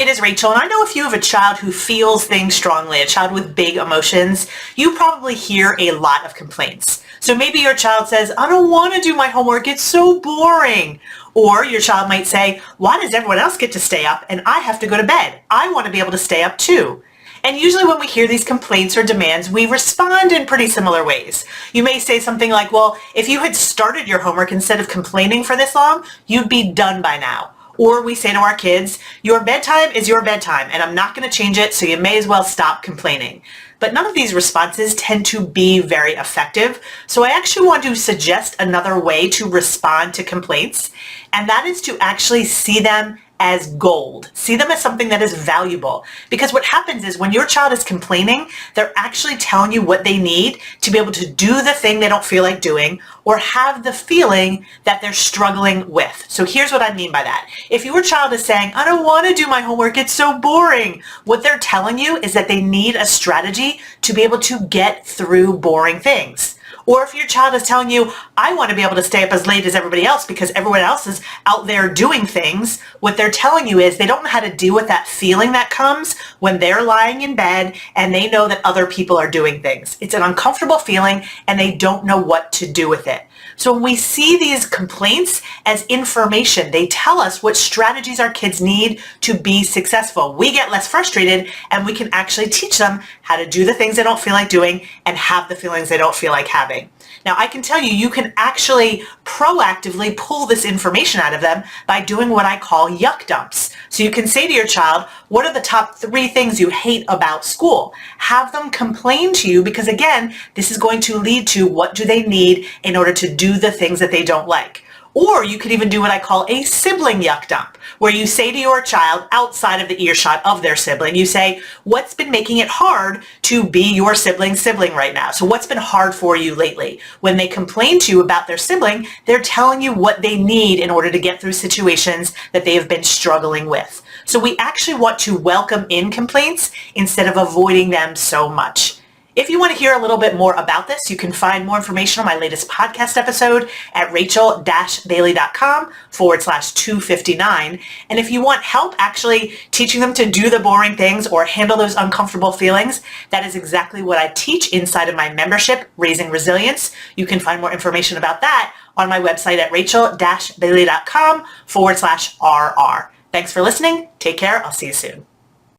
it is Rachel, and I know if you have a child who feels things strongly, a child with big emotions, you probably hear a lot of complaints. So maybe your child says, I don't want to do my homework, it's so boring. Or your child might say, why does everyone else get to stay up and I have to go to bed? I want to be able to stay up too. And usually when we hear these complaints or demands, we respond in pretty similar ways. You may say something like, well, if you had started your homework instead of complaining for this long, you'd be done by now. Or we say to our kids, your bedtime is your bedtime and I'm not going to change it, so you may as well stop complaining. But none of these responses tend to be very effective. So I actually want to suggest another way to respond to complaints, and that is to actually see them as gold. See them as something that is valuable. Because what happens is when your child is complaining, they're actually telling you what they need to be able to do the thing they don't feel like doing or have the feeling that they're struggling with. So here's what I mean by that. If your child is saying, I don't want to do my homework, it's so boring, what they're telling you is that they need a strategy to be able to get through boring things. Or if your child is telling you, I want to be able to stay up as late as everybody else because everyone else is out there doing things, what they're telling you is they don't know how to deal with that feeling that comes when they're lying in bed and they know that other people are doing things. It's an uncomfortable feeling and they don't know what to do with it. So when we see these complaints as information, they tell us what strategies our kids need to be successful. We get less frustrated and we can actually teach them how to do the things they don't feel like doing and have the feelings they don't feel like having. Now, I can tell you, you can actually proactively pull this information out of them by doing what I call yuck dumps. So you can say to your child, what are the top 3 things you hate about school? Have them complain to you because, again, this is going to lead to what do they need in order to do the things that they don't like. Or you could even do what I call a sibling yuck dump, where you say to your child outside of the earshot of their sibling, you say, what's been making it hard to be your sibling right now? So what's been hard for you lately? When they complain to you about their sibling, they're telling you what they need in order to get through situations that they have been struggling with. So we actually want to welcome in complaints instead of avoiding them so much. If you want to hear a little bit more about this, you can find more information on my latest podcast episode at rachel-bailey.com/259. And if you want help actually teaching them to do the boring things or handle those uncomfortable feelings, that is exactly what I teach inside of my membership, Raising Resilience. You can find more information about that on my website at rachel-bailey.com/RR. Thanks for listening. Take care. I'll see you soon.